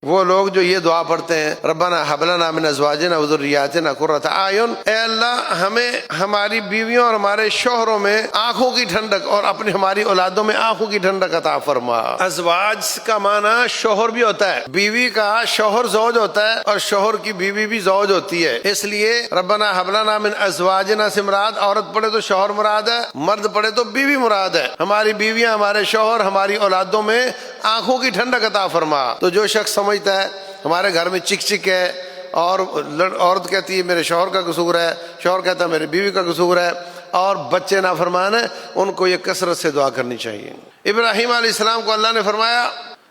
وہ لوگ جو یہ دعا پڑھتے ہیں ربنا ھب لنا من ازواجنا وذریاتنا قرۃ اعین، اے اللہ ہمیں ہماری بیویوں اور ہمارے شوہروں میں آنکھوں کی ٹھنڈک اور اپنی ہماری اولادوں میں آنکھوں کی ٹھنڈک عطا فرما۔ ازواج کا معنی شوہر بھی ہوتا ہے، بیوی کا شوہر زوج ہوتا ہے اور شوہر کی بیوی بھی زوج ہوتی ہے، اس لیے ربنا ھب لنا من ازواجنا سے مراد عورت پڑھے تو شوہر مراد ہے، مرد پڑھے تو بیوی مراد ہے۔ ہماری بیویاں، ہمارے شوہر، ہماری اولادوں میں آنکھوں کی ٹھنڈک عطا فرما۔ تو جو شخص سمجھتا ہے ہمارے گھر میں چک چک ہے اور عورت کہتی ہے میرے شوہر کا قصور ہے، شوہر کہتا ہے میری بیوی کا قصور ہے، اور بچے نافرمان ہیں، ان کو یہ کثرت سے دعا کرنی چاہیے۔ ابراہیم علیہ السلام کو اللہ نے فرمایا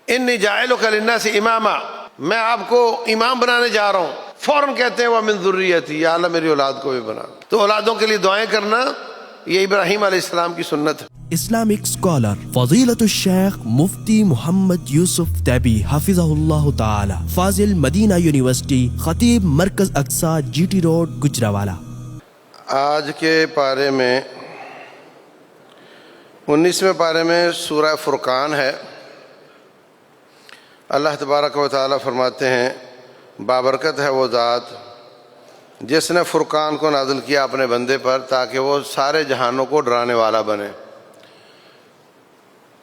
انی جاعلک للناس اماما، میں آپ کو امام بنانے جا رہا ہوں، فوراً کہتے ہیں ومن ذریتی، یا اللہ میری اولاد کو بھی بنا۔ تو اولادوں کے لیے دعائیں کرنا یہ ابراہیم علیہ السلام کی سنت ہے۔ اسلامک اسکالر فضیلت الشیخ مفتی محمد یوسف تیبی حفظہ اللہ تعالی، فاضل مدینہ یونیورسٹی، خطیب مرکز اقصی، جی ٹی روڈ، گجرانوالہ۔ آج کے پارے میں 19ویں پارے میں سورہ فرقان ہے۔ اللہ تبارک و تعالی فرماتے ہیں بابرکت ہے وہ ذات جس نے فرقان کو نازل کیا اپنے بندے پر تاکہ وہ سارے جہانوں کو ڈرانے والا بنے۔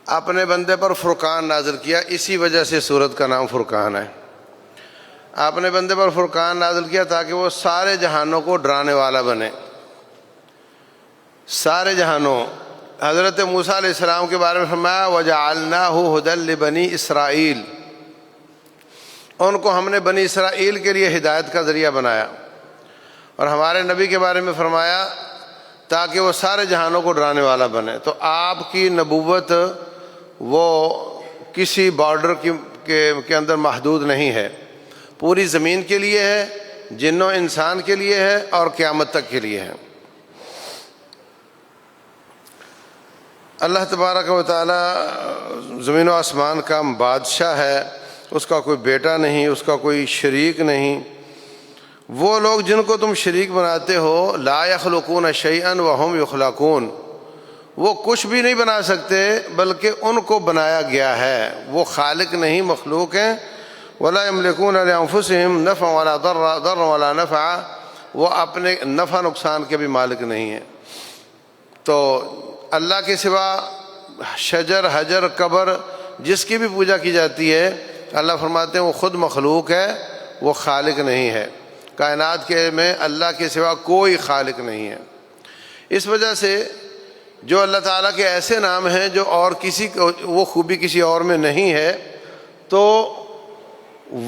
اپنے بندے پر فرقان نازل کیا، اسی وجہ سے سورت کا نام فرقان ہے۔ اپنے بندے پر فرقان نازل کیا تاکہ وہ سارے جہانوں کو ڈرانے والا بنے، سارے جہانوں۔ حضرت موسیٰ علیہ السلام کے بارے میں فرمایا وَجَعَلْنَاهُ هُدًى لِبَنِي اسرائیل، ان کو ہم نے بنی اسرائیل کے لیے ہدایت کا ذریعہ بنایا۔ اور ہمارے نبی کے بارے میں فرمایا تاکہ وہ سارے جہانوں کو ڈرانے والا بنے۔ تو آپ کی نبوت وہ کسی بارڈر کے اندر محدود نہیں ہے، پوری زمین کے لیے ہے، جن و انسان کے لیے ہے، اور قیامت تک کے لیے ہے۔ اللہ تبارک و تعالی زمین و آسمان کا بادشاہ ہے، اس کا کوئی بیٹا نہیں، اس کا کوئی شریک نہیں۔ وہ لوگ جن کو تم شریک بناتے ہو لا یخلقون شیئا وہم یخلقون، وہ کچھ بھی نہیں بنا سکتے بلکہ ان کو بنایا گیا ہے، وہ خالق نہیں مخلوق ہیں۔ ولا یملکون لانفسہم نفعا ولا ضرا ولا نفعا، وہ اپنے نفع نقصان کے بھی مالک نہیں ہیں۔ تو اللہ کے سوا شجر، حجر، قبر جس کی بھی پوجا کی جاتی ہے، اللہ فرماتے ہیں وہ خود مخلوق ہے، وہ خالق نہیں ہے۔ کائنات کے میں اللہ کے سوا کوئی خالق نہیں ہے۔ اس وجہ سے جو اللہ تعالیٰ کے ایسے نام ہیں جو اور کسی کو وہ خوبی کسی اور میں نہیں ہے، تو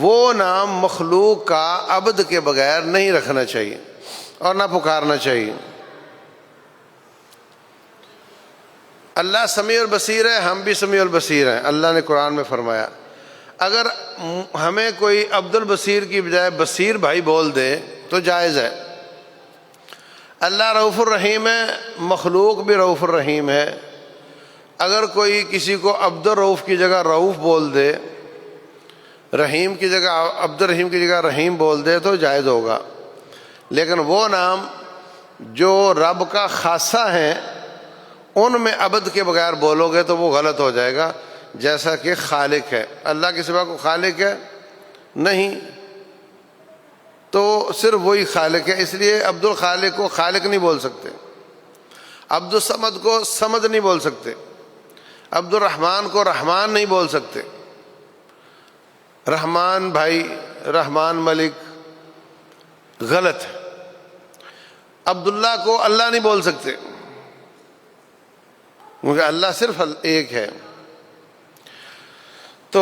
وہ نام مخلوق کا عبد کے بغیر نہیں رکھنا چاہیے اور نہ پکارنا چاہیے۔ اللہ سمیع البصیر ہے، ہم بھی سمیع البصیر ہیں۔ اللہ نے قرآن میں فرمایا اگر ہمیں کوئی عبد البصیر کی بجائے بصیر بھائی بول دے تو جائز ہے۔ اللہ رؤوف الرحیم ہے، مخلوق بھی رؤوف الرحیم ہے۔ اگر کوئی کسی کو عبد الرؤوف کی جگہ رؤوف بول دے، رحیم کی جگہ عبد الرحیم کی جگہ رحیم بول دے تو جائز ہوگا، لیکن وہ نام جو رب کا خاصہ ہیں ان میں عبد کے بغیر بولو گے تو وہ غلط ہو جائے گا۔ جیسا کہ خالق ہے، اللہ کے سوا کو خالق ہے نہیں، تو صرف وہی خالق ہے، اس لیے عبد الخالق کو خالق نہیں بول سکتے، عبد الصمد کو صمد نہیں بول سکتے، عبد الرحمن کو رحمان نہیں بول سکتے، رحمان بھائی، رحمان ملک غلط ہے۔ عبداللہ کو اللہ نہیں بول سکتے کیونکہ اللہ صرف ایک ہے۔ تو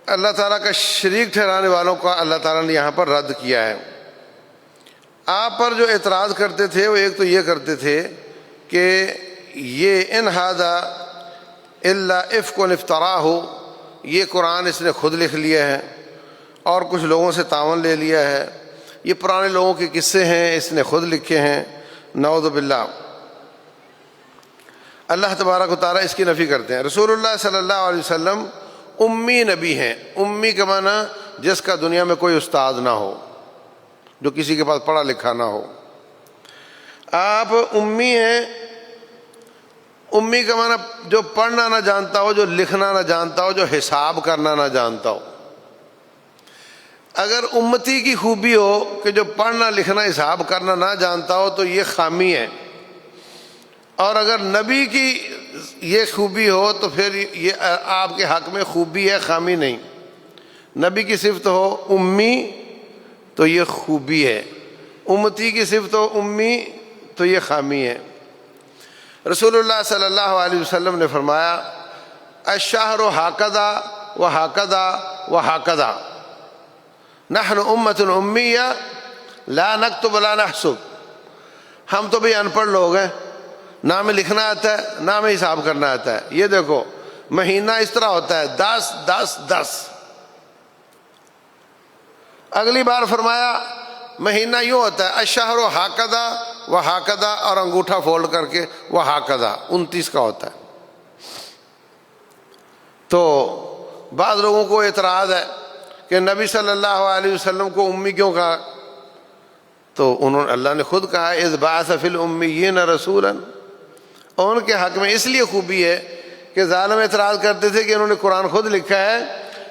اللہ تعالیٰ کا شریک ٹھہرانے والوں کا اللہ تعالیٰ نے یہاں پر رد کیا ہے۔ آپ پر جو اعتراض کرتے تھے وہ ایک تو یہ کرتے تھے کہ یہ ان ھذا الا افک افتراہ، یہ قرآن اس نے خود لکھ لیا ہے اور کچھ لوگوں سے تعاون لے لیا ہے، یہ پرانے لوگوں کے قصے ہیں، اس نے خود لکھے ہیں، نعوذ باللہ۔ اللہ تبارک و تعالیٰ اس کی نفی کرتے ہیں۔ رسول اللہ صلی اللہ علیہ وسلم امی نبی ہیں۔ امی کا معنی جس کا دنیا میں کوئی استاد نہ ہو، جو کسی کے پاس پڑھا لکھا نہ ہو، آپ امی ہیں۔ امی کا معنی جو پڑھنا نہ جانتا ہو، جو لکھنا نہ جانتا ہو، جو حساب کرنا نہ جانتا ہو۔ اگر امتی کی خوبی ہو کہ جو پڑھنا لکھنا حساب کرنا نہ جانتا ہو تو یہ خامی ہے، اور اگر نبی کی یہ خوبی ہو تو پھر یہ آپ کے حق میں خوبی ہے، خامی نہیں۔ نبی کی صفت ہو امی تو یہ خوبی ہے، امتی کی صفت ہو امی تو یہ خامی ہے۔ رسول اللہ صلی اللہ علیہ وسلم نے فرمایا الشہر ہاکذا و ہاکذا و ہاکذا نحن امۃ امیہ لا نکتب ولا نحسب، ہم تو بھی ان پڑھ لوگ ہیں، نہ ہمیں لکھنا آتا ہے نہ ہمیں حساب کرنا آتا ہے۔ یہ دیکھو مہینہ اس طرح ہوتا ہے 10 10 10، اگلی بار فرمایا مہینہ یوں ہوتا ہے الشہر ہاکذا و ہاکذا، اور انگوٹھا فولڈ کر کے وہ ہاکذا 29 کا ہوتا ہے۔ تو بعض لوگوں کو اعتراض ہے کہ نبی صلی اللہ علیہ وسلم کو امی کیوں کہا؟ تو اللہ نے خود کہا اذ بعث فی الامیین رسولا، اور ان کے حق میں اس لیے خوبی ہے کہ ظالم اعتراض کرتے تھے کہ انہوں نے قرآن خود لکھا ہے،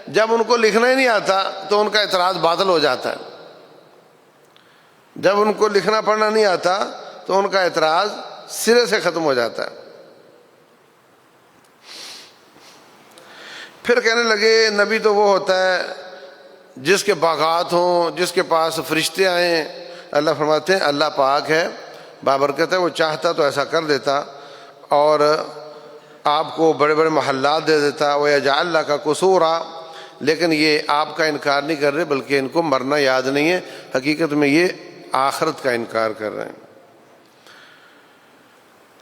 جب ان کو لکھنا ہی نہیں آتا تو ان کا اعتراض باطل ہو جاتا ہے۔ جب ان کو لکھنا پڑھنا نہیں آتا تو ان کا اعتراض سرے سے ختم ہو جاتا ہے۔ پھر کہنے لگے نبی تو وہ ہوتا ہے جس کے باغات ہوں، جس کے پاس فرشتے آئیں۔ اللہ فرماتے ہیں اللہ پاک ہے، بابرکت ہے، وہ چاہتا تو ایسا کر دیتا اور آپ کو بڑے بڑے محلات دے دیتا، وَيَجْعَلْ لَكَ قُصُورًا، لیکن یہ آپ کا انکار نہیں کر رہے بلکہ ان کو مرنا یاد نہیں ہے، حقیقت میں یہ آخرت کا انکار کر رہے ہیں۔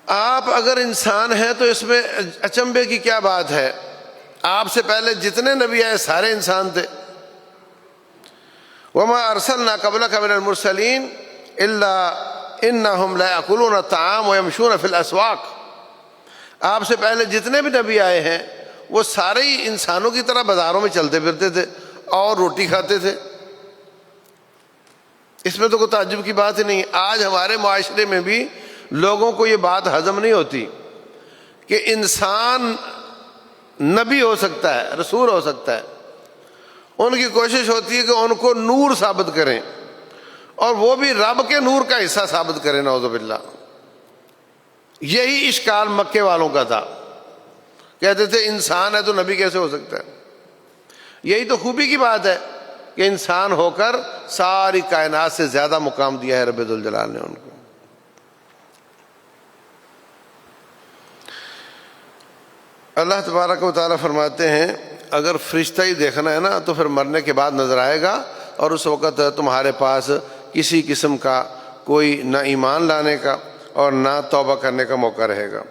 آپ اگر انسان ہیں تو اس میں اچنبے کی کیا بات ہے؟ آپ سے پہلے جتنے نبی آئے سارے انسان تھے۔ وَمَا أَرْسَلْنَا قَبْلَكَ مِنَ الْمُرْسَلِينَ إِلَّا إِنَّهُمْ لَيَأْكُلُونَ الطَّعَامَ وَيَمْشُونَ فِي الْأَسْوَاقِ، آپ سے پہلے جتنے بھی نبی آئے ہیں وہ سارے ہی انسانوں کی طرح بازاروں میں چلتے پھرتے تھے اور روٹی کھاتے تھے، اس میں تو کوئی تعجب کی بات ہی نہیں۔ آج ہمارے معاشرے میں بھی لوگوں کو یہ بات ہضم نہیں ہوتی کہ انسان نبی ہو سکتا ہے، رسول ہو سکتا ہے۔ ان کی کوشش ہوتی ہے کہ ان کو نور ثابت کریں، اور وہ بھی رب کے نور کا حصہ ثابت کریں، نعوذ باللہ۔ یہی اشکال مکے والوں کا تھا، کہتے تھے انسان ہے تو نبی کیسے ہو سکتا ہے؟ یہی تو خوبی کی بات ہے کہ انسان ہو کر ساری کائنات سے زیادہ مقام دیا ہے رب ذوالجلال نے ان کو۔ اللہ تبارک و تعالیٰ فرماتے ہیں اگر فرشتہ ہی دیکھنا ہے نا تو پھر مرنے کے بعد نظر آئے گا، اور اس وقت تمہارے پاس کسی قسم کا کوئی نہ ایمان لانے کا اور نہ توبہ کرنے کا موقع رہے گا۔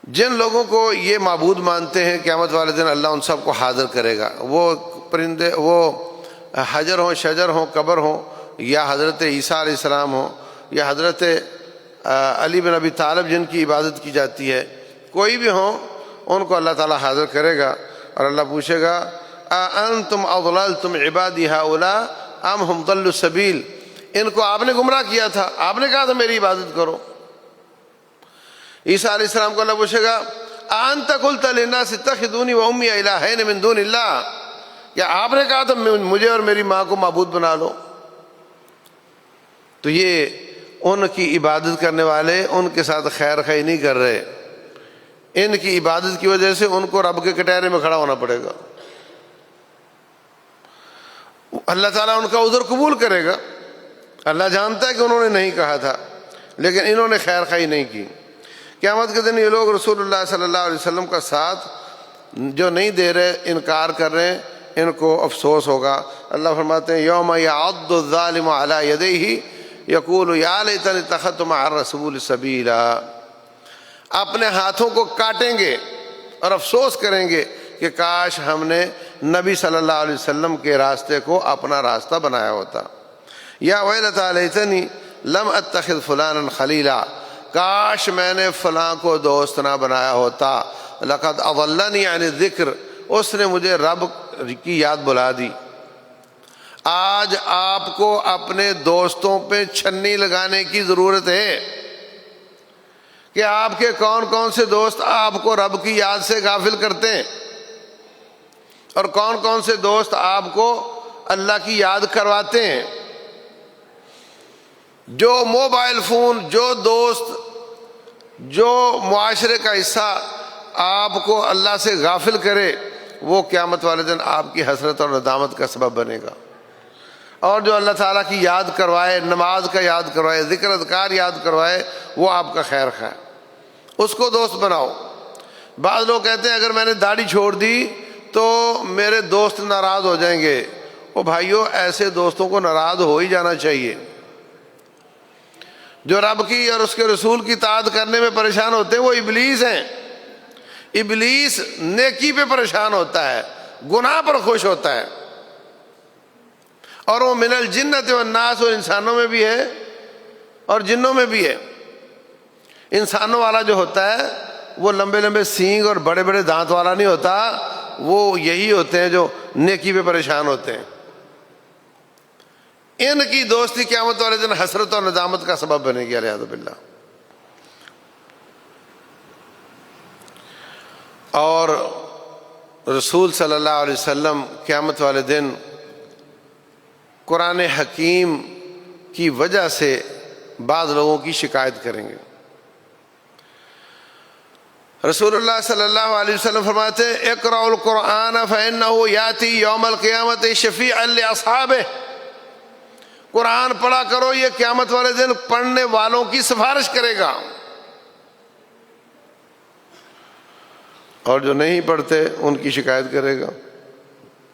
جن لوگوں کو یہ معبود مانتے ہیں قیامت والے دن اللہ ان سب کو حاضر کرے گا، وہ پرندے، وہ حجر ہوں، شجر ہوں، قبر ہوں، یا حضرت عیسیٰ علیہ السلام ہوں، یا حضرت علی بن ابی طالب جن کی عبادت کی جاتی ہے، کوئی بھی ہوں، ان کو اللہ تعالیٰ حاضر کرے گا اور اللہ پوچھے گا اَأَنْتُمْ أَضْلَلْتُمْ عِبَادِي هَؤُلَاءِ أَمْ هُمْ ضَلُّوا السَّبِيلَ، ان کو آپ نے گمراہ کیا تھا، آپ نے کہا تھا میری عبادت کرو۔ عیسیٰ علیہ السلام کو اللہ پوچھے گا أَأَنْتَ قُلْتَ لِلنَّاسِ اتَّخِذُونِي وَأُمِّيَ إِلَٰهَيْنِ مِن دُونِ اللَّهِ، کیا آپ نے کہا تھا مجھے اور میری ماں کو معبود بنا لو؟ تو یہ ان کی عبادت کرنے والے ان کے ساتھ خیر خواہی نہیں کر رہے، ان کی عبادت کی وجہ سے ان کو رب کے کٹہرے میں کھڑا ہونا پڑے گا۔ اللہ تعالیٰ ان کا عذر قبول کرے گا، اللہ جانتا ہے کہ انہوں نے نہیں کہا تھا لیکن انہوں نے خیر خواہی نہیں کی۔ قیامت کے دن یہ لوگ رسول اللہ صلی اللہ علیہ وسلم کا ساتھ جو نہیں دے رہے، انکار کر رہے ہیں، ان کو افسوس ہوگا۔ اللہ فرماتے ہیں یوم یعض الظالم علی یدیہ یقول یا لیتنی اتخذت مع الرسول سبیلا، اپنے ہاتھوں کو کاٹیں گے اور افسوس کریں گے کہ کاش ہم نے نبی صلی اللہ علیہ وسلم کے راستے کو اپنا راستہ بنایا ہوتا۔ یا ویلتی لیتنی لم اتخذ فلانا خلیلا، کاش میں نے فلاں کو دوست نہ بنایا ہوتا۔ لقد اضلنی عن الذکر، اس نے مجھے رب کی یاد بلا دی۔ آج آپ کو اپنے دوستوں پہ چھنی لگانے کی ضرورت ہے کہ آپ کے کون کون سے دوست آپ کو رب کی یاد سے غافل کرتے ہیں، اور کون کون سے دوست آپ کو اللہ کی یاد کرواتے ہیں. جو موبائل فون، جو دوست، جو معاشرے کا حصہ آپ کو اللہ سے غافل کرے، وہ قیامت والے دن آپ کی حسرت اور ندامت کا سبب بنے گا. اور جو اللہ تعالیٰ کی یاد کروائے، نماز کا یاد کروائے، ذکر اذکار یاد کروائے، وہ آپ کا خیر خواہ، اس کو دوست بناؤ. بعض لوگ کہتے ہیں اگر میں نے داڑھی چھوڑ دی تو میرے دوست ناراض ہو جائیں گے. او بھائیو، ایسے دوستوں کو ناراض ہو ہی جانا چاہیے. جو رب کی اور اس کے رسول کی اطاعت کرنے میں پریشان ہوتے ہیں وہ ابلیس ہیں. ابلیس نیکی پہ پریشان ہوتا ہے، گناہ پر خوش ہوتا ہے. اور وہ من الجنت والناس، اور انسانوں میں بھی ہے اور جنوں میں بھی ہے. انسانوں والا جو ہوتا ہے وہ لمبے لمبے سینگ اور بڑے بڑے دانت والا نہیں ہوتا، وہ یہی ہوتے ہیں جو نیکی پہ پریشان ہوتے ہیں. ان کی دوستی قیامت والے دن حسرت اور ندامت کا سبب بنے گی، والعیاذ باللہ. اور رسول صلی اللہ علیہ وسلم قیامت والے دن قرآن حکیم کی وجہ سے بعض لوگوں کی شکایت کریں گے. رسول اللہ صلی اللہ علیہ وسلم فرماتے ہیں اقرأوا القرآن فإنه یاتی یوم القیامت شفیعا لأصحابہ. قرآن پڑھا کرو، یہ قیامت والے دن پڑھنے والوں کی سفارش کرے گا. اور جو نہیں پڑھتے ان کی شکایت کرے گا.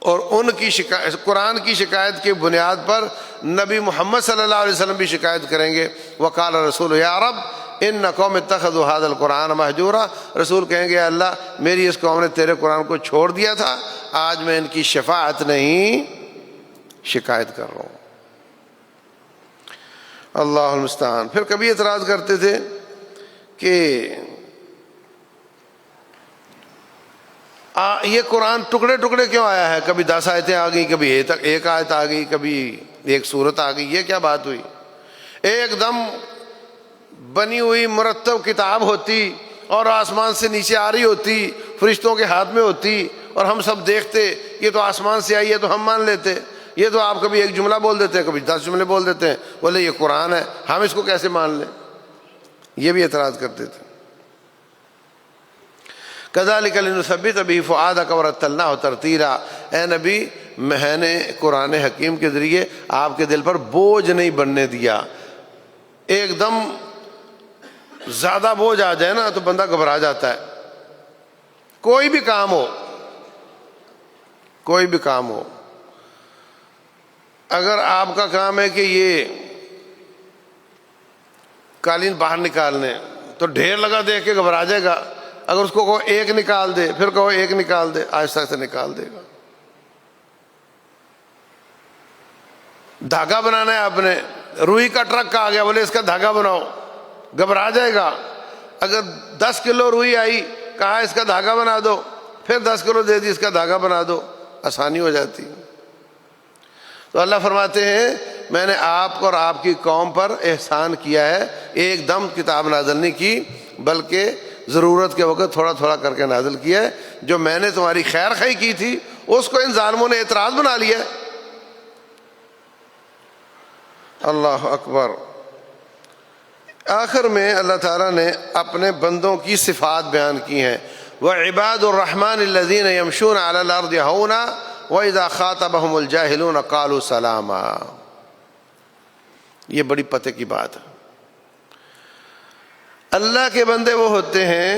اور ان کی شکایت، قرآن کی شکایت کی بنیاد پر نبی محمد صلی اللہ علیہ وسلم بھی شکایت کریں گے. وقال رسول یا رب ان قوم اتخذوا هذا القرآن مہجورا. رسول کہیں گے اللہ، میری اس قوم نے تیرے قرآن کو چھوڑ دیا تھا، آج میں ان کی شفاعت نہیں، شکایت کر رہا ہوں. اللہ المستعان. پھر کبھی اعتراض کرتے تھے کہ یہ قرآن ٹکڑے ٹکڑے کیوں آیا ہے؟ کبھی 10 آیتیں آ گئی، کبھی ایک آیت آ گئی، کبھی ایک سورت آ گئی. یہ کیا بات ہوئی؟ ایک دم بنی ہوئی مرتب کتاب ہوتی اور آسمان سے نیچے آ رہی ہوتی، فرشتوں کے ہاتھ میں ہوتی، اور ہم سب دیکھتے یہ تو آسمان سے آئی ہے تو ہم مان لیتے. یہ تو آپ کبھی ایک جملہ بول دیتے ہیں، کبھی 10 جملے بول دیتے ہیں، بولے یہ قرآن ہے، ہم اس کو کیسے مان لیں؟ یہ بھی اعتراض کرتے تھے. کذالک لنثبت بہ فؤادک ورتلناہ ترتیلا. اے نبی، میں نے قرآن حکیم کے ذریعے آپ کے دل پر بوجھ نہیں بننے دیا. ایک دم زیادہ بوجھ آ جائے نا تو بندہ گھبرا جاتا ہے. کوئی بھی کام ہو، کوئی بھی کام ہو، اگر آپ کا کام ہے کہ یہ قالین باہر نکالنے، تو ڈھیر لگا دیکھ کے گھبرا جائے گا. اگر اس کو کہو ایک نکال دے، پھر کہو ایک نکال دے، آہستہ سے نکال دے گا. دھاگا بنانا ہے آپ نے، روئی کا ٹرک آ گیا، بولے اس کا دھاگا بناؤ، گھبرا جائے گا. اگر 10 کلو روئی آئی، کہا اس کا دھاگا بنا دو، پھر 10 کلو دے دی، اس کا دھاگا بنا دو، آسانی ہو جاتی. تو اللہ فرماتے ہیں میں نے آپ کو اور آپ کی قوم پر احسان کیا ہے. ایک دم کتاب نازل نہیں کی، بلکہ ضرورت کے وقت تھوڑا تھوڑا کر کے نازل کیا ہے. جو میں نے تمہاری خیر خواہی کی تھی اس کو ان ظالموں نے اعتراض بنا لیا. اللہ اکبر. آخر میں اللہ تعالیٰ نے اپنے بندوں کی صفات بیان کی ہیں. وعباد الرحمن الذین یمشون علی الارض ہونا وَإِذَا خَاطَبَهُمُ الْجَاهِلُونَ قَالُوا سَلَامًا. یہ بڑی پتے کی بات ہے. اللہ کے بندے وہ ہوتے ہیں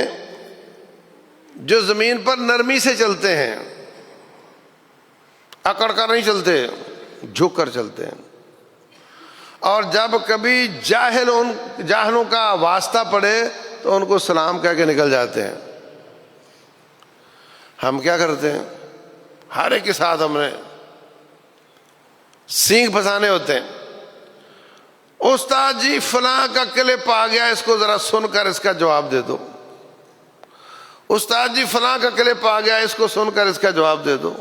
جو زمین پر نرمی سے چلتے ہیں، اکڑ کر نہیں چلتے، جھک کر چلتے ہیں. اور جب کبھی جاہلوں کا واسطہ پڑے تو ان کو سلام کہہ کے نکل جاتے ہیں. ہم کیا کرتے ہیں؟ ہر ایک کے ساتھ ہم نے سینگ پھنسانے ہوتے ہیں. استاد جی فلاں کا کلپ آ گیا، اس کو ذرا سن کر اس کا جواب دے دو. استاد جی فلاں کا کلپ آ گیا، اس کو سن کر اس کا جواب دے دو.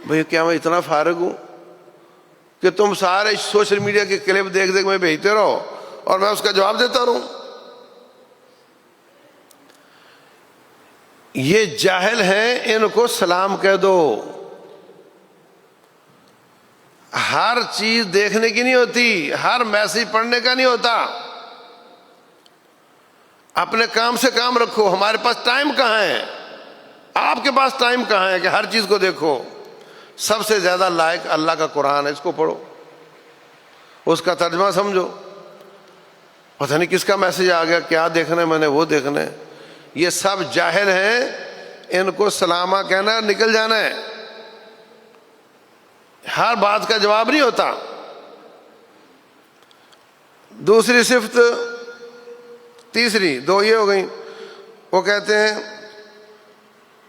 بھئی کیا میں اتنا فارغ ہوں کہ تم سارے سوشل میڈیا کے کلپ دیکھ دیکھ میں بھیجتے رہو اور میں اس کا جواب دیتا رہوں؟ یہ جاہل ہیں، ان کو سلام کہہ دو. ہر چیز دیکھنے کی نہیں ہوتی، ہر میسج پڑھنے کا نہیں ہوتا. اپنے کام سے کام رکھو. ہمارے پاس ٹائم کہاں ہے؟ آپ کے پاس ٹائم کہاں ہے کہ ہر چیز کو دیکھو؟ سب سے زیادہ لائق اللہ کا قرآن ہے، اس کو پڑھو، اس کا ترجمہ سمجھو. پتہ نہیں کس کا میسج آ گیا، کیا دیکھنا ہے میں نے، وہ دیکھنا ہے. یہ سب جاہل ہیں، ان کو سلامہ کہنا ہے، نکل جانا ہے. ہر بات کا جواب نہیں ہوتا. دوسری صفت، تیسری دو یہ ہو گئیں. وہ کہتے ہیں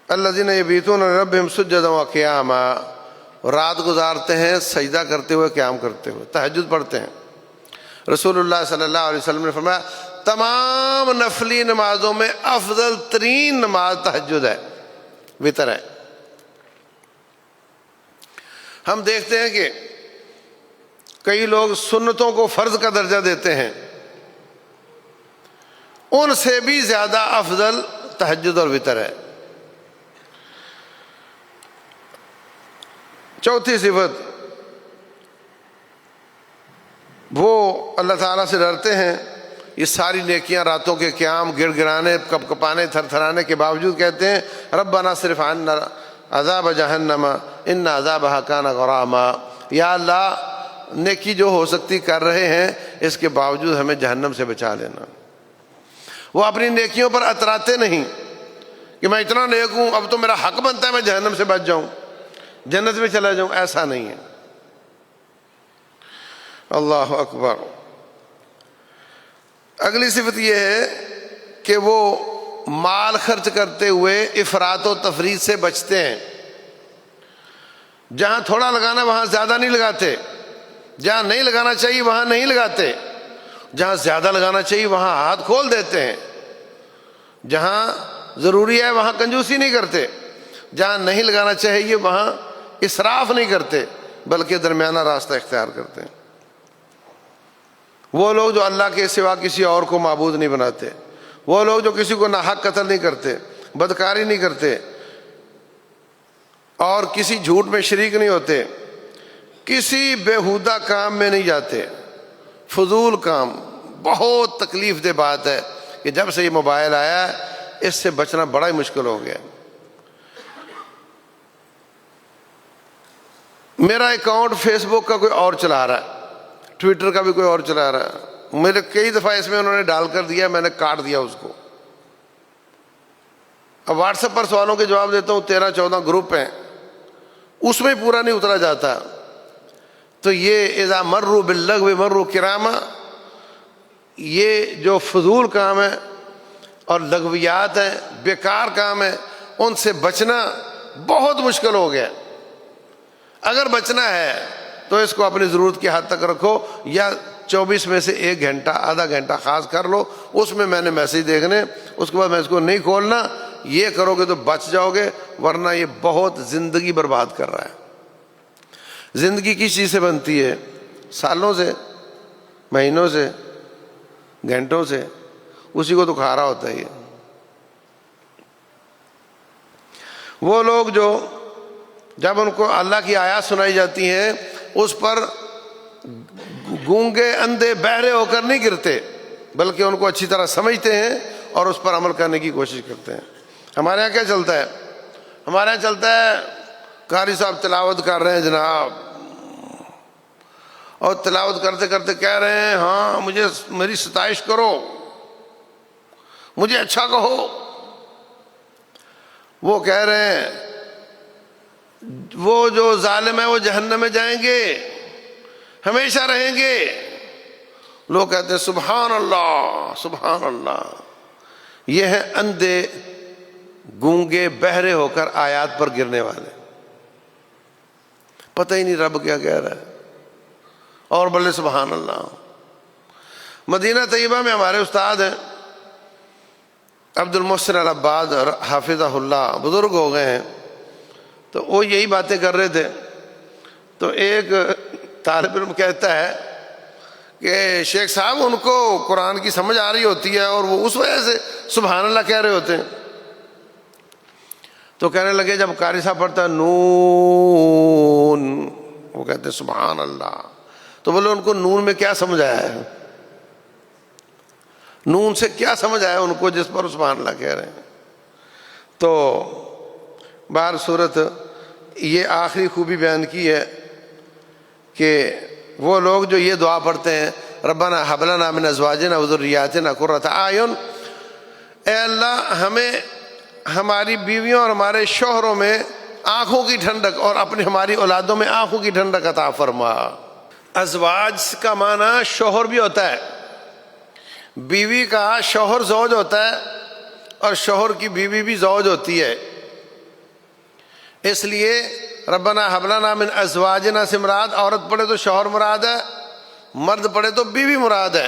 الذین یبیتون لربہم سجدا وقیاما، رات گزارتے ہیں سجدہ کرتے ہوئے، قیام کرتے ہوئے، تہجد پڑھتے ہیں. رسول اللہ صلی اللہ علیہ وسلم نے فرمایا تمام نفلی نمازوں میں افضل ترین نماز تہجد ہے، وتر ہے. ہم دیکھتے ہیں کہ کئی لوگ سنتوں کو فرض کا درجہ دیتے ہیں، ان سے بھی زیادہ افضل تہجد اور وتر ہے. چوتھی صفت، وہ اللہ تعالیٰ سے ڈرتے ہیں. یہ ساری نیکیاں، راتوں کے قیام، گڑ گڑانے، کپ کپانے، تھر تھرانے کے باوجود کہتے ہیں ربنا صرف عنا عذاب جہنم ان عذابها کان غراما. یا اللہ نیکی جو ہو سکتی کر رہے ہیں، اس کے باوجود ہمیں جہنم سے بچا لینا. وہ اپنی نیکیوں پر اتراتے نہیں کہ میں اتنا نیک ہوں، اب تو میرا حق بنتا ہے میں جہنم سے بچ جاؤں، جنت میں چلا جاؤں. ایسا نہیں ہے. اللہ اکبر. اگلی صفت یہ ہے کہ وہ مال خرچ کرتے ہوئے افراط و تفریط سے بچتے ہیں. جہاں تھوڑا لگانا وہاں زیادہ نہیں لگاتے، جہاں نہیں لگانا چاہیے وہاں نہیں لگاتے، جہاں زیادہ لگانا چاہیے وہاں ہاتھ کھول دیتے ہیں، جہاں ضروری ہے وہاں کنجوسی نہیں کرتے، جہاں نہیں لگانا چاہیے وہاں اسراف نہیں کرتے، بلکہ درمیانہ راستہ اختیار کرتے ہیں. وہ لوگ جو اللہ کے سوا کسی اور کو معبود نہیں بناتے، وہ لوگ جو کسی کو ناحق قتل نہیں کرتے، بدکاری نہیں کرتے، اور کسی جھوٹ میں شریک نہیں ہوتے، کسی بیہودہ کام میں نہیں جاتے، فضول کام. بہت تکلیف دہ بات ہے کہ جب سے یہ موبائل آیا ہے اس سے بچنا بڑا ہی مشکل ہو گیا. میرا اکاؤنٹ فیس بک کا کوئی اور چلا رہا ہے، ٹویٹر کا بھی کوئی اور چلا رہا ہے. میرے کئی دفعہ اس میں انہوں نے ڈال کر دیا، میں نے کاٹ دیا اس کو. اب واٹس ایپ پر سوالوں کے جواب دیتا ہوں، 13-14 گروپ ہیں، اس میں پورا نہیں اترا جاتا. تو یہ اذا مروا باللغو مروا کراما، یہ جو فضول کام ہے اور لغویات ہیں، بیکار کام ہے، ان سے بچنا بہت مشکل ہو گیا. اگر بچنا ہے تو اس کو اپنی ضرورت کی حد تک رکھو، یا 24 میں سے 1 گھنٹہ آدھا گھنٹہ خاص کر لو، اس میں نے میسج دیکھنے، اس کے بعد میں اس کو نہیں کھولنا. یہ کرو گے تو بچ جاؤ گے، ورنہ یہ بہت زندگی برباد کر رہا ہے. زندگی کس چیز سے بنتی ہے؟ سالوں سے، مہینوں سے، گھنٹوں سے. اسی کو تو کھا رہا ہوتا ہے یہ. وہ لوگ جو جب ان کو اللہ کی آیات سنائی جاتی ہیں اس پر گونگے اندھے بہرے ہو کر نہیں گرتے، بلکہ ان کو اچھی طرح سمجھتے ہیں اور اس پر عمل کرنے کی کوشش کرتے ہیں. ہمارے یہاں کیا چلتا ہے؟ ہمارے یہاں چلتا ہے قاری صاحب تلاوت کر رہے ہیں جناب، اور تلاوت کرتے کرتے کہہ رہے ہیں ہاں مجھے میری ستائش کرو، مجھے اچھا کہو. وہ کہہ رہے ہیں وہ جو ظالم ہے وہ جہنم میں جائیں گے، ہمیشہ رہیں گے. لوگ کہتے ہیں سبحان اللہ سبحان اللہ. یہ ہیں اندھے گونگے بہرے ہو کر آیات پر گرنے والے، پتہ ہی نہیں رب کیا کہہ رہا ہے، اور بولے سبحان اللہ. مدینہ طیبہ میں ہمارے استاد ہیں عبد المحسن العباد حافظہ اللہ، بزرگ ہو گئے ہیں، تو وہ یہی باتیں کر رہے تھے. تو ایک طالب علم کہتا ہے کہ شیخ صاحب ان کو قرآن کی سمجھ آ رہی ہوتی ہے اور وہ اس وجہ سے سبحان اللہ کہہ رہے ہوتے ہیں. تو کہنے لگے جب قاری صاحب پڑھتا ہے نون، وہ کہتے ہیں سبحان اللہ. تو بولے ان کو نون میں کیا سمجھ آیا ہے؟ نون سے کیا سمجھ آیا ان کو جس پر سبحان اللہ کہہ رہے ہیں؟ تو بہر صورت یہ آخری خوبی بیان کی ہے کہ وہ لوگ جو یہ دعا پڑھتے ہیں ربنا ھب لنا من ازواجنا وذریاتنا قرۃ اعین، اے اللہ ہمیں ہماری بیویوں اور ہمارے شوہروں میں آنکھوں کی ٹھنڈک اور ہماری اولادوں میں آنکھوں کی ٹھنڈک عطا فرما. ازواج کا معنی شوہر بھی ہوتا ہے، بیوی کا شوہر زوج ہوتا ہے اور شوہر کی بیوی بھی زوج ہوتی ہے. اس لیے ربنا ھب لنا من ازواجنا سے مراد عورت پڑھے تو شوہر مراد ہے، مرد پڑھے تو بیوی مراد ہے.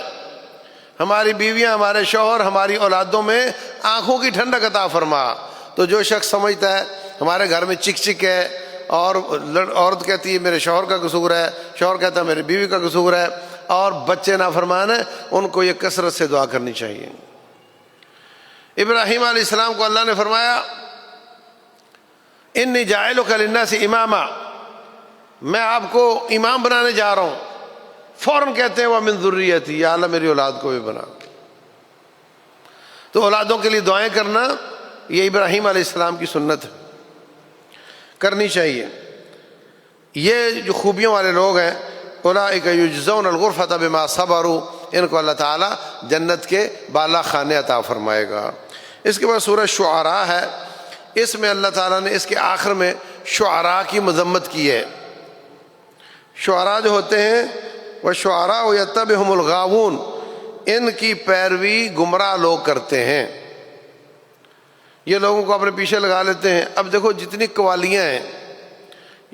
ہماری بیویاں، ہمارے شوہر، ہماری اولادوں میں آنکھوں کی ٹھنڈک عطا فرما. تو جو شخص سمجھتا ہے ہمارے گھر میں چک چک ہے اور عورت کہتی ہے میرے شوہر کا قصور ہے، شوہر کہتا ہے میری بیوی کا قصور ہے، اور بچے نافرمان ہیں، ان کو یہ کثرت سے دعا کرنی چاہیے. ابراہیم علیہ السلام کو اللہ نے فرمایا انی جاعلک للناس اماما، میں آپ کو امام بنانے جا رہا ہوں. فوراً کہتے ہیں ومن ذریتی، یا اللہ میری اولاد کو بھی بنا. تو اولادوں کے لیے دعائیں کرنا یہ ابراہیم علیہ السلام کی سنت ہے، کرنی چاہیے. یہ جو خوبیوں والے لوگ ہیں اولئک یجزون الغرفۃ بما صبروا، ان کو اللہ تعالیٰ جنت کے بالا خانے عطا فرمائے گا. اس کے بعد سورہ شعراء ہے، اس میں اللہ تعالیٰ نے اس کے آخر میں شعراء کی مذمت کی ہے. شعراء جو ہوتے ہیں وَالشُّعَرَاءُ يَتَّبِعُهُمُ الْغَاوُونَ، ان کی پیروی گمراہ لوگ کرتے ہیں. یہ لوگوں کو اپنے پیچھے لگا لیتے ہیں. اب دیکھو جتنی قوالیاں ہیں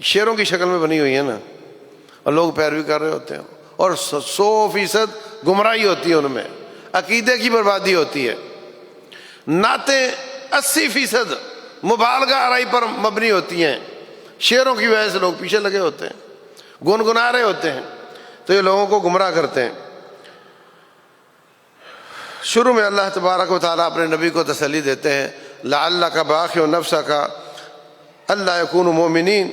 شعروں کی شکل میں بنی ہوئی ہیں نا، اور لوگ پیروی کر رہے ہوتے ہیں، اور 100% گمراہی ہوتی ہے ان میں، عقیدے کی بربادی ہوتی ہے. نعتیں 80% مبالغہ آرائی پر مبنی ہوتی ہیں، شعروں کی وجہ سے لوگ پیچھے لگے ہوتے ہیں، گنگنا رہے ہوتے ہیں. تو یہ لوگوں کو گمراہ کرتے ہیں. شروع میں اللہ تبارک و تعالیٰ اپنے نبی کو تسلی دیتے ہیں لعلک باخع نفسک الا یکونوا مؤمنین،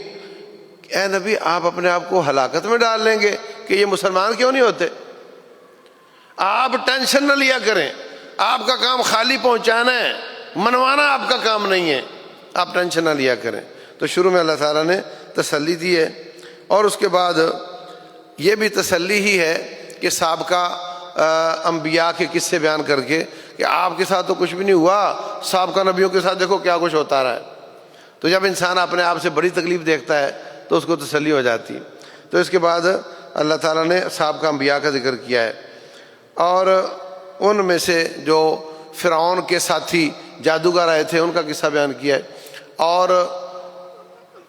اے نبی آپ اپنے آپ کو ہلاکت میں ڈال لیں گے کہ یہ مسلمان کیوں نہیں ہوتے. آپ ٹینشن نہ لیا کریں، آپ کا کام خالی پہنچانا ہے، منوانا آپ کا کام نہیں ہے، آپ ٹینشن نہ لیا کریں. تو شروع میں اللہ تعالیٰ نے تسلی دی ہے، اور اس کے بعد یہ بھی تسلی ہی ہے کہ سابقہ انبیاء کے قصے بیان کر کے کہ آپ کے ساتھ تو کچھ بھی نہیں ہوا، سابقہ نبیوں کے ساتھ دیکھو کیا کچھ ہوتا رہا ہے. تو جب انسان اپنے آپ سے بڑی تکلیف دیکھتا ہے تو اس کو تسلی ہو جاتی. تو اس کے بعد اللہ تعالیٰ نے سابقہ انبیاء کا ذکر کیا ہے، اور ان میں سے جو فرعون کے ساتھی جادوگر آئے تھے ان کا قصہ بیان کیا ہے، اور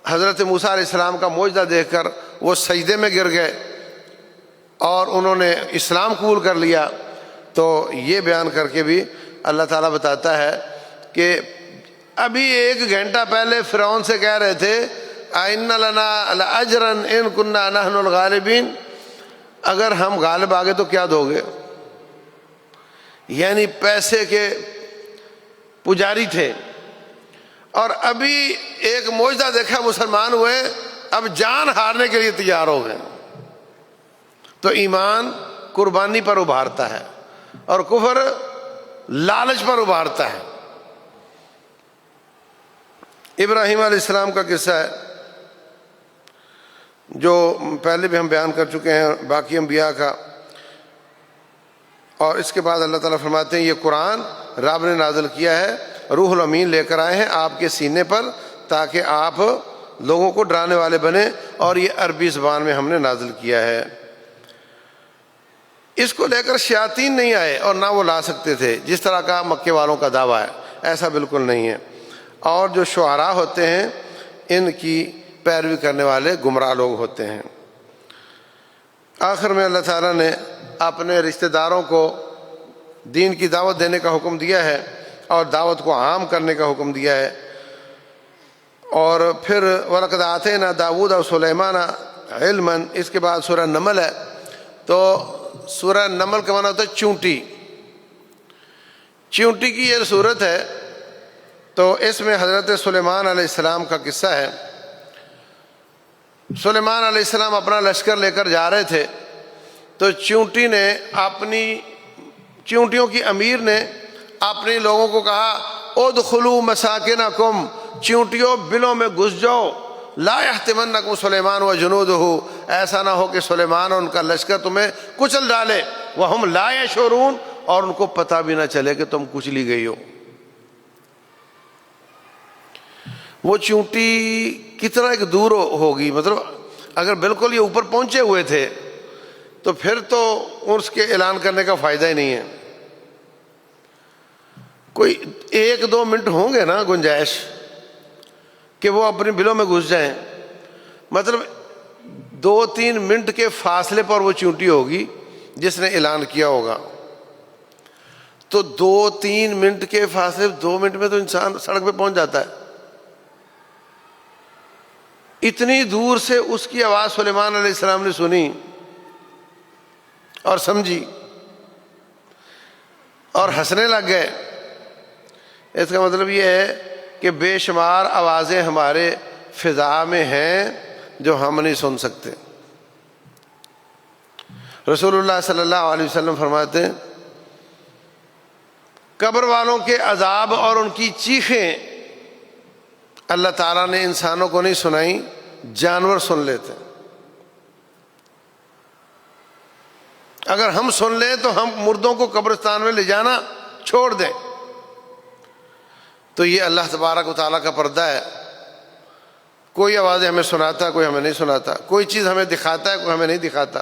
حضرت موسیٰ علیہ السلام کا معجزہ دیکھ کر وہ سجدے میں گر گئے اور انہوں نے اسلام قبول کر لیا. تو یہ بیان کر کے بھی اللہ تعالیٰ بتاتا ہے کہ ابھی 1 گھنٹہ پہلے فرعون سے کہہ رہے تھے اَإِنَّ لَنَا لَأَجْرًا إِن كُنَّا نَحْنُ الْغَالِبِينَ، اگر ہم غالب آگے تو کیا دو گے. یعنی پیسے کے پجاری تھے، اور ابھی ایک معجزہ دیکھا مسلمان ہوئے، اب جان ہارنے کے لیے تیار ہو گئے. تو ایمان قربانی پر ابھارتا ہے اور کفر لالچ پر ابھارتا ہے. ابراہیم علیہ السلام کا قصہ ہے جو پہلے بھی ہم بیان کر چکے ہیں باقی انبیاء کا. اور اس کے بعد اللہ تعالیٰ فرماتے ہیں یہ قرآن رب نے نازل کیا ہے، روح الامین لے کر آئے ہیں آپ کے سینے پر تاکہ آپ لوگوں کو ڈرانے والے بنے، اور یہ عربی زبان میں ہم نے نازل کیا ہے. اس کو لے کر شیاطین نہیں آئے اور نہ وہ لا سکتے تھے جس طرح کا مکے والوں کا دعویٰ ہے، ایسا بالکل نہیں ہے. اور جو شعراء ہوتے ہیں ان کی پیروی کرنے والے گمراہ لوگ ہوتے ہیں. آخر میں اللہ تعالیٰ نے اپنے رشتہ داروں کو دین کی دعوت دینے کا حکم دیا ہے اور دعوت کو عام کرنے کا حکم دیا ہے. اور پھر وَلَقَدْ آتَيْنَا دَاوُودَ وَسُلَيْمَانَ عِلْمًا، اس کے بعد سورہ نمل ہے. تو سورہ نمل کا معنی ہوتا ہے چونٹی. چونٹی کی یہ صورت ہے. تو اس میں حضرت سلیمان علیہ السلام کا قصہ ہے. سلیمان علیہ السلام اپنا لشکر لے کر جا رہے تھے تو چیونٹیوں کی امیر نے اپنے لوگوں کو کہا ادخلوا مساکنکم، چیونٹیوں بلوں میں گھس جاؤ، لا یحطمنکم سلیمان و جنودہ، ایسا نہ ہو کہ سلیمان اور ان کا لشکر تمہیں کچل ڈالے، وہم لا یشعرون، اور ان کو پتہ بھی نہ چلے کہ تم کچلی گئی ہو۔ وہ چیونٹی کتنا ایک دور ہوگی، مطلب اگر بالکل یہ اوپر پہنچے ہوئے تھے تو پھر تو اس کے اعلان کرنے کا فائدہ ہی نہیں ہے۔ کوئی 1-2 منٹ ہوں گے نا گنجائش کہ وہ اپنی بلوں میں گھس جائیں، مطلب 2-3 منٹ کے فاصلے پر وہ چیونٹی ہوگی جس نے اعلان کیا ہوگا۔ تو 2-3 منٹ کے فاصلے، 2 منٹ میں تو انسان سڑک پہ پہنچ جاتا ہے۔ اتنی دور سے اس کی آواز سلیمان علیہ السلام نے سنی اور سمجھی اور ہنسنے لگ گئے۔ اس کا مطلب یہ ہے کہ بے شمار آوازیں ہمارے فضا میں ہیں جو ہم نہیں سن سکتے۔ رسول اللہ صلی اللہ علیہ وسلم فرماتے ہیں قبر والوں کے عذاب اور ان کی چیخیں اللہ تعالیٰ نے انسانوں کو نہیں سنائی، جانور سن لیتے۔ اگر ہم سن لیں تو ہم مردوں کو قبرستان میں لے جانا چھوڑ دیں۔ تو یہ اللہ تبارک و تعالیٰ کا پردہ ہے، کوئی آوازیں ہمیں سناتا، کوئی ہمیں نہیں سناتا، کوئی چیز ہمیں دکھاتا ہے، کوئی ہمیں نہیں دکھاتا۔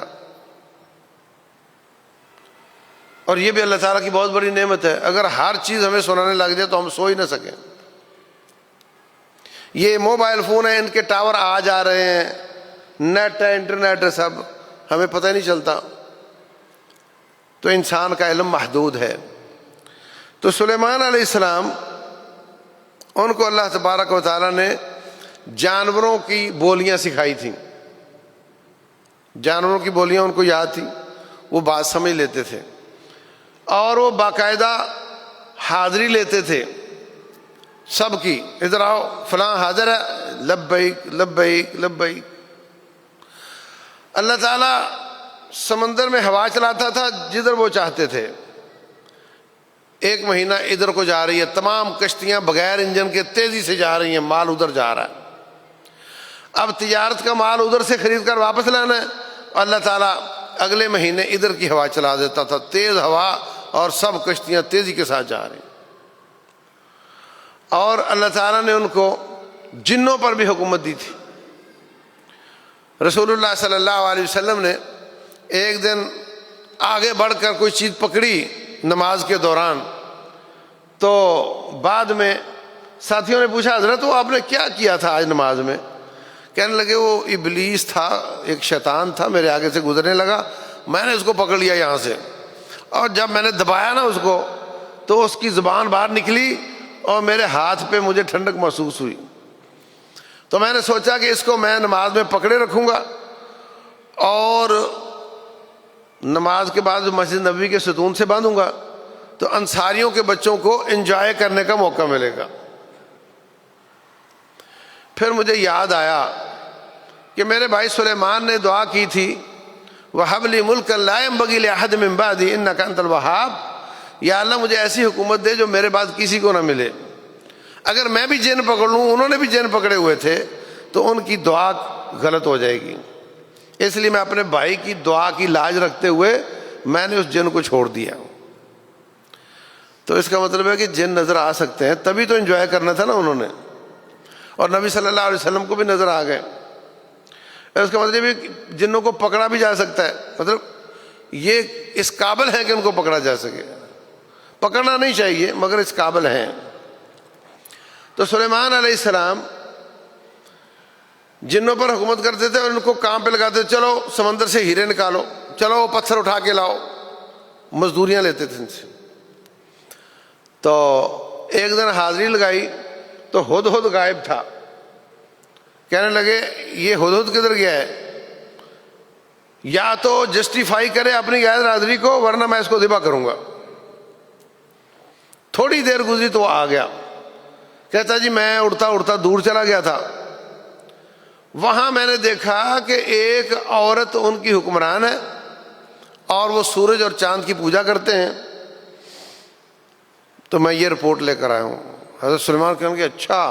اور یہ بھی اللہ تعالیٰ کی بہت بڑی نعمت ہے، اگر ہر چیز ہمیں سنانے لگ جائے تو ہم سو ہی نہ سکیں۔ یہ موبائل فون ہے، ان کے ٹاور آ جا رہے ہیں، نیٹ ہے، انٹرنیٹ ہے، سب ہمیں پتہ ہی نہیں چلتا۔ تو انسان کا علم محدود ہے۔ تو سلیمان علیہ السلام، ان کو اللہ تبارک و تعالیٰ نے جانوروں کی بولیاں سکھائی تھیں، جانوروں کی بولیاں ان کو یاد تھیں، وہ بات سمجھ لیتے تھے، اور وہ باقاعدہ حاضری لیتے تھے سب کی، ادھر آؤ فلاں حاضر ہے، لبیک لبیک لبیک۔ اللہ تعالیٰ سمندر میں ہوا چلاتا تھا جدھر وہ چاہتے تھے۔ 1 مہینہ ادھر کو جا رہی ہے، تمام کشتیاں بغیر انجن کے تیزی سے جا رہی ہیں، مال ادھر جا رہا ہے۔ اب تجارت کا مال ادھر سے خرید کر واپس لانا ہے، اللہ تعالیٰ اگلے مہینے ادھر کی ہوا چلا دیتا تھا، تیز ہوا، اور سب کشتیاں تیزی کے ساتھ جا رہی ہیں۔ اور اللہ تعالیٰ نے ان کو جنوں پر بھی حکومت دی تھی۔ رسول اللہ صلی اللہ علیہ وسلم نے ایک دن آگے بڑھ کر کوئی چیز پکڑی نماز کے دوران، تو بعد میں ساتھیوں نے پوچھا حضرت وہ آپ نے کیا کیا تھا آج نماز میں؟ کہنے لگے وہ ابلیس تھا، ایک شیطان تھا، میرے آگے سے گزرنے لگا، میں نے اس کو پکڑ لیا یہاں سے، اور جب میں نے دبایا نا اس کو تو اس کی زبان باہر نکلی اور میرے ہاتھ پہ مجھے ٹھنڈک محسوس ہوئی۔ تو میں نے سوچا کہ اس کو میں نماز میں پکڑے رکھوں گا، اور نماز کے بعد مسجد نبوی کے ستون سے باندھوں گا، تو انصاریوں کے بچوں کو انجوائے کرنے کا موقع ملے گا۔ پھر مجھے یاد آیا کہ میرے بھائی سلیمان نے دعا کی تھی وَهَبْ لِي مُلْكًا لَا يَنبَغِي لِأَحَدٍ مِّن بَعْدِي إِنَّكَ أَنتَ الْوَهَّابُ، یا اللہ مجھے ایسی حکومت دے جو میرے بعد کسی کو نہ ملے۔ اگر میں بھی جن پکڑ لوں، انہوں نے بھی جن پکڑے ہوئے تھے، تو ان کی دعا غلط ہو جائے گی، اس لیے میں اپنے بھائی کی دعا کی لاج رکھتے ہوئے میں نے اس جن کو چھوڑ دیا۔ تو اس کا مطلب ہے کہ جن نظر آ سکتے ہیں، تبھی تو انجوائے کرنا تھا نا انہوں نے، اور نبی صلی اللہ علیہ وسلم کو بھی نظر آ گئے۔ اس کا مطلب ہے کہ جنوں کو پکڑا بھی جا سکتا ہے، مطلب یہ اس قابل ہے کہ ان کو پکڑا جا سکے، پکڑنا نہیں چاہیے مگر اس قابل ہیں۔ تو سلیمان علیہ السلام جنوں پر حکومت کرتے تھے اور ان کو کام پہ لگاتے تھے، چلو سمندر سے ہیرے نکالو، چلو پتھر اٹھا کے لاؤ، مزدوریاں لیتے تھے ان سے۔ تو ایک دن حاضری لگائی تو ہدہد غائب تھا، کہنے لگے یہ ہدہد کدھر گیا ہے، یا تو جسٹیفائی کرے اپنی غیر حاضری کو ورنہ میں اس کو ذبح کروں گا۔ تھوڑی دیر گزری تو وہ آ گیا، کہتا جی میں اڑتا اڑتا دور چلا گیا تھا، وہاں میں نے دیکھا کہ ایک عورت ان کی حکمران ہے اور وہ سورج اور چاند کی پوجا کرتے ہیں. تو میں یہ رپورٹ لے کر آیا ہوں. حضرت سلیمان کہنے کہ اچھا.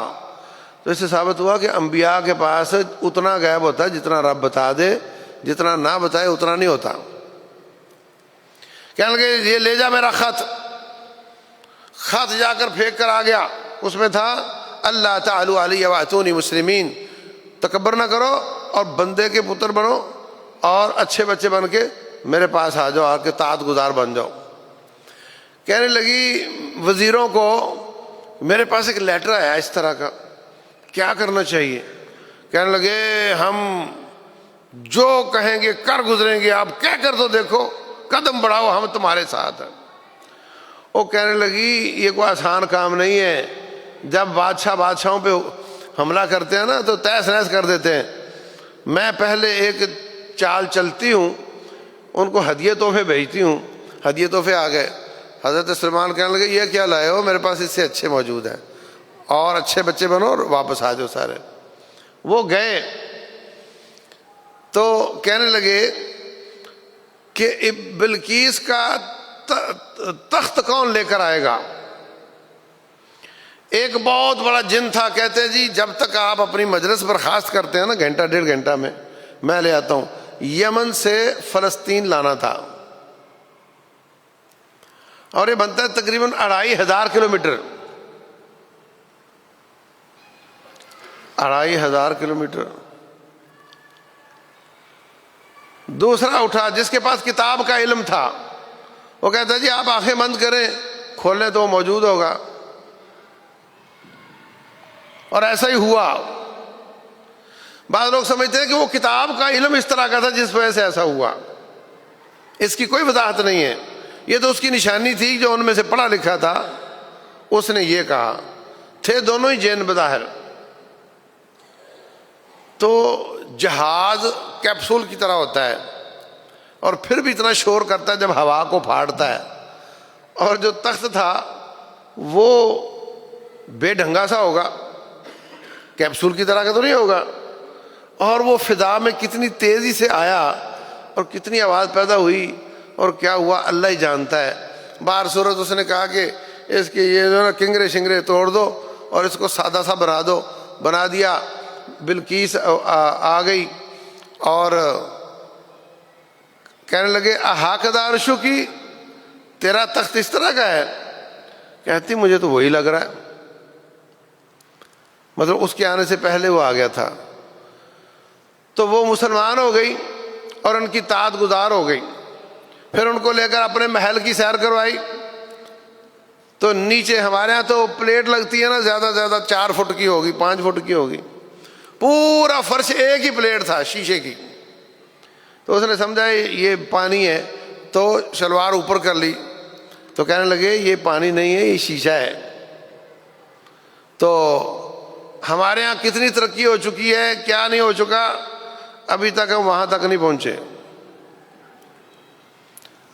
تو اس سے ثابت ہوا کہ انبیاء کے پاس اتنا غیب ہوتا ہے جتنا رب بتا دے، جتنا نہ بتائے اتنا نہیں ہوتا. کہنے لگے یہ لے جا میرا خط. خط جا کر پھینک کر آ گیا. اس میں تھا اللہ تعالی علیہ واتونی مسلمین، تکبر نہ کرو اور بندے کے پتر بنو اور اچھے بچے بن کے میرے پاس آ جاؤ، آ کے طاعت گزار بن جاؤ. کہنے لگی وزیروں کو میرے پاس ایک لیٹر آیا اس طرح کا، کیا کرنا چاہیے؟ کہنے لگے ہم جو کہیں گے کر گزریں گے، آپ کہہ کر تو دیکھو، قدم بڑھاؤ، ہم تمہارے ساتھ ہیں. وہ کہنے لگی یہ کوئی آسان کام نہیں ہے. جب بادشاہوں پہ حملہ کرتے ہیں نا تو تہس نہس کر دیتے ہیں. میں پہلے ایک چال چلتی ہوں، ان کو ہدیے تحفے بھیجتی ہوں. ہدیے تحفے آ گئے. حضرت سلیمان کہنے لگے یہ کیا لائے ہو؟ میرے پاس اس سے اچھے موجود ہیں، اور اچھے بچے بنو اور واپس آ جاؤ سارے. وہ گئے تو کہنے لگے کہ بلقیس کا تخت کون لے کر آئے گا؟ ایک بہت بڑا جن تھا. کہتے جی جب تک آپ اپنی مجلس برخاست کرتے ہیں نا، گھنٹہ ڈیڑھ گھنٹہ میں لے آتا ہوں. یمن سے فلسطین لانا تھا، اور یہ بنتا ہے تقریباً 2500 کلومیٹر. 2500 کلومیٹر. دوسرا اٹھا جس کے پاس کتاب کا علم تھا، وہ کہتا ہے جی آپ آنکھیں بند کریں، کھولنے تو وہ موجود ہوگا. اور ایسا ہی ہوا. بعض لوگ سمجھتے ہیں کہ وہ کتاب کا علم اس طرح کا تھا جس وجہ سے ایسا ہوا. اس کی کوئی وضاحت نہیں ہے. یہ تو اس کی نشانی تھی جو ان میں سے پڑھا لکھا تھا، اس نے یہ کہا. تھے دونوں ہی جین بظاہر. تو جہاز کیپسول کی طرح ہوتا ہے اور پھر بھی اتنا شور کرتا ہے جب ہوا کو پھاڑتا ہے. اور جو تخت تھا وہ بے ڈھنگا سا ہوگا، کیپسول کی طرح کا تو نہیں ہوگا. اور وہ فضا میں کتنی تیزی سے آیا اور کتنی آواز پیدا ہوئی اور کیا ہوا اللہ ہی جانتا ہے. بہر صورت اس نے کہا کہ اس کے یہ جو نا کنگرے شنگرے توڑ دو اور اس کو سادہ سا بنا دو. بنا دیا. بلقیس آ گئی اور کہنے لگے احاکدہ عرشو کی، تیرا تخت اس طرح کا ہے؟ کہتی مجھے تو وہی لگ رہا ہے. مطلب اس کے آنے سے پہلے وہ آ گیا تھا. تو وہ مسلمان ہو گئی اور ان کی طاعت گزار ہو گئی. پھر ان کو لے کر اپنے محل کی سیر کروائی. تو نیچے ہمارے ہاں تو پلیٹ لگتی ہے نا، زیادہ سے زیادہ 4 فٹ کی ہوگی، 5 فٹ کی ہوگی. پورا فرش ایک ہی پلیٹ تھا شیشے کی. تو اس نے سمجھا یہ پانی ہے تو شلوار اوپر کر لی. تو کہنے لگے یہ پانی نہیں ہے، یہ شیشہ ہے. تو ہمارے ہاں کتنی ترقی ہو چکی ہے، کیا نہیں ہو چکا، ابھی تک ہم وہاں تک نہیں پہنچے.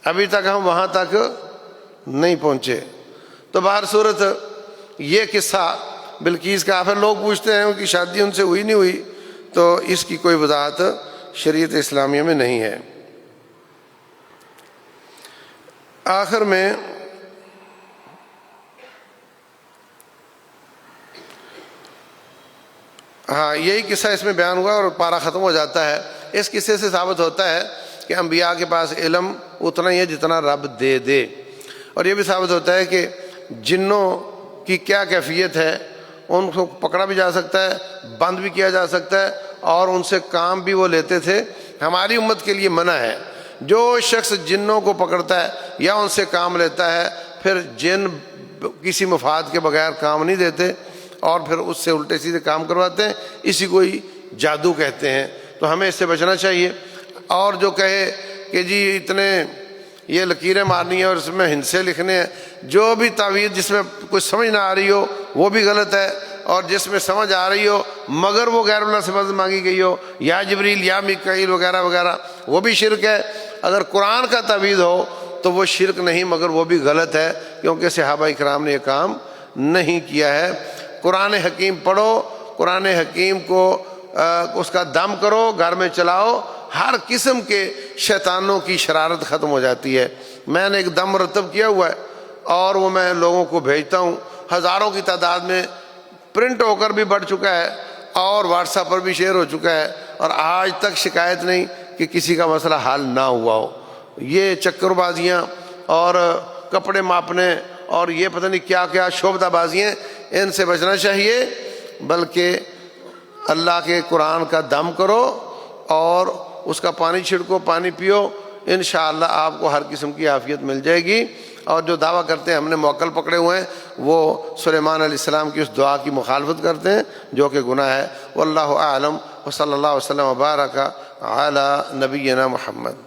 ابھی تک ہم وہاں تک نہیں پہنچے. تو بہر صورت یہ قصہ بلقیس کا. پھر لوگ پوچھتے ہیں کہ شادی ان سے ہوئی نہیں ہوئی، تو اس کی کوئی وضاحت شریعت اسلامیہ میں نہیں ہے. آخر میں ہاں یہی قصہ اس میں بیان ہوا اور پارہ ختم ہو جاتا ہے. اس قصے سے ثابت ہوتا ہے کہ انبیاء کے پاس علم اتنا ہی ہے جتنا رب دے دے. اور یہ بھی ثابت ہوتا ہے کہ جنوں کی کیا کیفیت ہے، ان کو پکڑا بھی جا سکتا ہے، بند بھی کیا جا سکتا ہے، اور ان سے کام بھی وہ لیتے تھے. ہماری امت کے لیے منع ہے جو شخص جنوں کو پکڑتا ہے یا ان سے کام لیتا ہے، پھر جن کسی مفاد کے بغیر کام نہیں دیتے اور پھر اس سے الٹے سیدھے کام کرواتے ہیں، اسی کو ہی جادو کہتے ہیں. تو ہمیں اس سے بچنا چاہیے. اور جو کہے کہ جی اتنے یہ لکیریں مارنی ہیں اور اس میں ہندسے لکھنے ہیں، جو بھی تعویذ جس میں کچھ سمجھ نہ آ رہی ہو وہ بھی غلط ہے، اور جس میں سمجھ آ رہی ہو مگر وہ غیر اللہ سے مدد مانگی گئی ہو، یا جبریل یا میکائیل وغیرہ وغیرہ، وہ بھی شرک ہے. اگر قرآن کا تعویذ ہو تو وہ شرک نہیں مگر وہ بھی غلط ہے، کیونکہ صحابہ اکرام نے یہ کام نہیں کیا ہے. قرآن حکیم پڑھو، قرآن حکیم کو اس کا دم کرو، گھر میں چلاؤ، ہر قسم کے شیطانوں کی شرارت ختم ہو جاتی ہے۔ میں نے ایک دم مرتب کیا ہوا ہے اور وہ میں لوگوں کو بھیجتا ہوں، ہزاروں کی تعداد میں پرنٹ ہو کر بھی بڑھ چکا ہے اور واٹس ایپ پر بھی شیئر ہو چکا ہے، اور آج تک شکایت نہیں کہ کسی کا مسئلہ حل نہ ہوا ہو۔ یہ چکر بازیاں اور کپڑے ماپنے اور یہ پتہ نہیں کیا کیا شعبدہ بازیاں، ان سے بچنا چاہیے، بلکہ اللہ کے قرآن کا دم کرو اور اس کا پانی چھڑکو، پانی پیو، انشاءاللہ آپ کو ہر قسم کی عافیت مل جائے گی۔ اور جو دعویٰ کرتے ہیں ہم نے موکل پکڑے ہوئے ہیں، وہ سلیمان علیہ السلام کی اس دعا کی مخالفت کرتے ہیں جو کہ گناہ ہے۔ واللہ اعلم، وصلی اللہ وسلم وبارک علی نبینا محمد۔